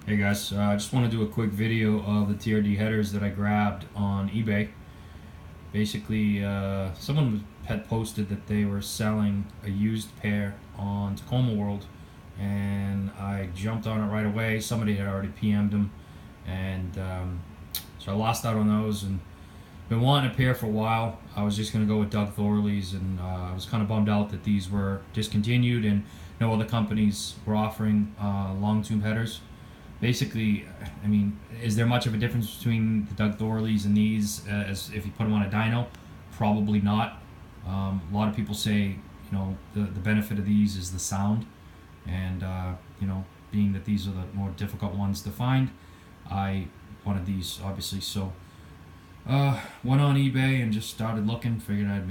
Hey guys, I just want to do a quick video of the TRD headers that I grabbed on eBay. Basically, someone had posted that they were selling a used pair on Tacoma World, and I jumped on it right away. Somebody had already PM'd them, and so I lost out on those and been wanting a pair for a while. I was just going to go with Doug Thorley's, and I was kind of bummed out that these were discontinued and no other companies were offering long tube headers. Basically, I mean, is there much of a difference between the Doug Thorleys and these as if you put them on a dyno? Probably not. A lot of people say, the benefit of these is the sound, and being that these are the more difficult ones to find, I wanted these obviously. So went on eBay and just started looking. Figured I'd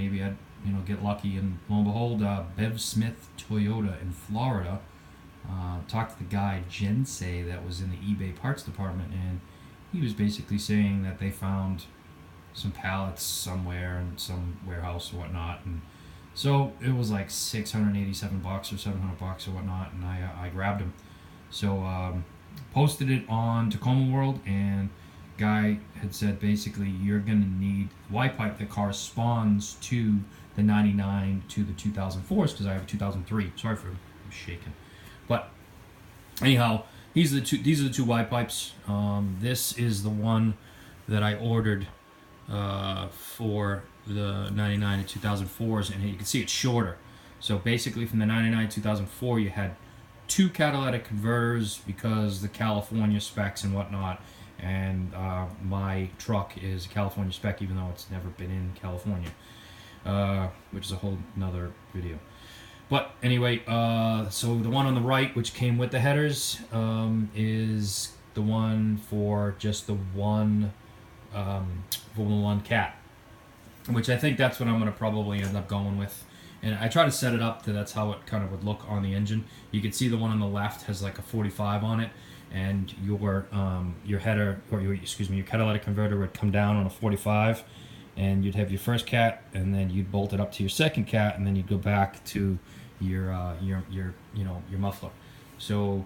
get lucky, and lo and behold, Bev Smith Toyota in Florida. Talked to the guy Jensei that was in the eBay parts department, and he was basically saying that they found some pallets somewhere in some warehouse or whatnot, and so it was like $687 or $700 or whatnot, and I grabbed them. So posted it on Tacoma World, and guy had said basically you're gonna need Y pipe that corresponds to the 99 to the 2004s, because I have a 2003. Sorry for shaking. But anyhow, these are the two Y pipes. This is the one that I ordered for the 99 and 2004s, and you can see it's shorter. So basically, from the 99 2004, you had two catalytic converters because the California specs and whatnot. And my truck is a California spec, even though it's never been in California, which is a whole nother video. But anyway, so the one on the right, which came with the headers, is the one for just the one Formula One cat, which I think that's what I'm going to probably end up going with. And I try to set it up to that's how it kind of would look on the engine. You can see the one on the left has like a 45 on it, and your header, or your catalytic converter would come down on a 45, and you'd have your first cat, and then you'd bolt it up to your second cat, and then you'd go back to your muffler. So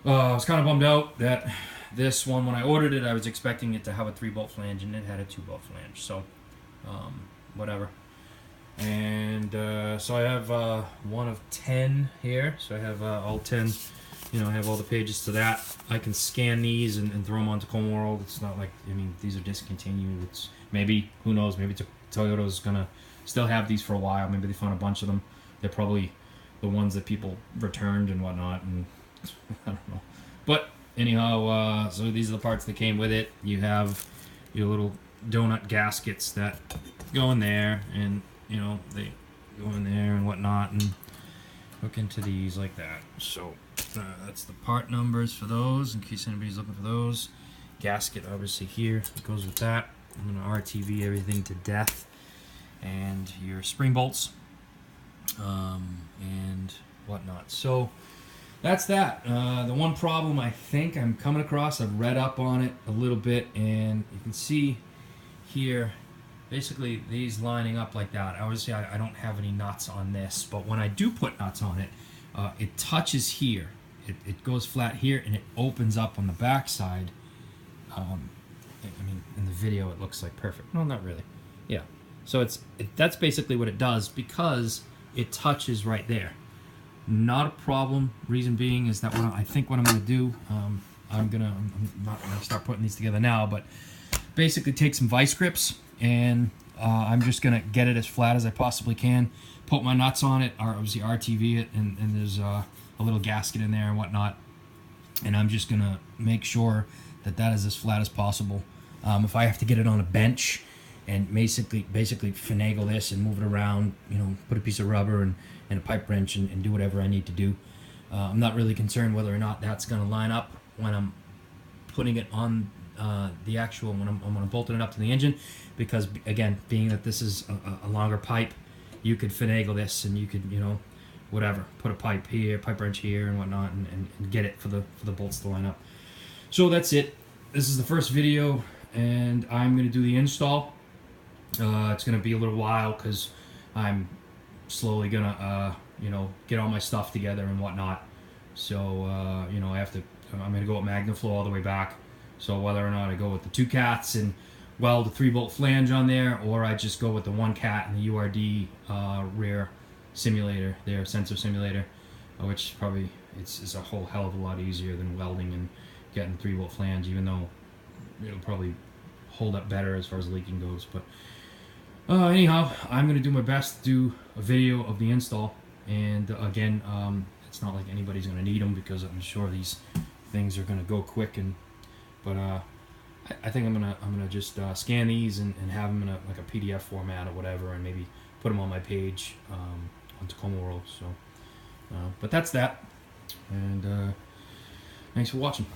I was kind of bummed out that this one, when I ordered it, I was expecting it to have a 3-bolt flange, and it had a 2-bolt flange. So whatever. And so I have one of 10 here. So I have all 10. I have all the pages to that. I can scan these and throw them on Tacoma World. It's not like, these are discontinued. It's maybe, who knows, maybe Toyota's gonna still have these for a while. Maybe they found a bunch of them. They're probably the ones that people returned and whatnot, and I don't know. But anyhow, so these are the parts that came with it. You have your little donut gaskets that go in there, and they go in there and whatnot, and hook into these like that. So that's the part numbers for those, in case anybody's looking for those. Gasket obviously here, it goes with that. I'm gonna RTV everything to death, and your spring bolts, and whatnot. So that's that. The one problem I think I'm coming across, I've read up on it a little bit, and you can see here, basically these lining up like that. Obviously I don't have any nuts on this, but when I do put nuts on it, it touches here. It goes flat here, and it opens up on the back side. In the video it looks like perfect. No, not really. Yeah. So that's basically what it does, because it touches right there. Not a problem. Reason being is that I think what I'm going to do, I'm not going to start putting these together now, but basically take some vice grips, and I'm just going to get it as flat as I possibly can, put my nuts on it, or obviously RTV it, and there's a little gasket in there and whatnot, and I'm just going to make sure that is as flat as possible. If I have to get it on a bench and basically finagle this and move it around, put a piece of rubber and a pipe wrench and do whatever I need to do. I'm not really concerned whether or not that's going to line up when I'm putting it on the actual, when I'm bolting it up to the engine, because again, being that this is a longer pipe, you could finagle this, and you could whatever, put a pipe here, pipe wrench here and whatnot, and get it for the bolts to line up. So that's it. This is the first video, and I'm going to do the install. It's going to be a little while because I'm slowly going to get all my stuff together and whatnot. So you know, I'm going to go with Magnaflow all the way back. So whether or not I go with the 2 cats and weld a 3-bolt flange on there, or I just go with the 1 cat and the URD rear simulator there, sensor simulator, which probably it's a whole hell of a lot easier than welding and getting 3-bolt flange, even though it'll probably hold up better as far as leaking goes. But anyhow, I'm going to do my best to do a video of the install. And again, it's not like anybody's going to need them, because I'm sure these things are going to go quick. But I think I'm gonna just scan these and have them in like a PDF format or whatever, and maybe put them on my page on Tacoma World. So, but that's that. And thanks for watching.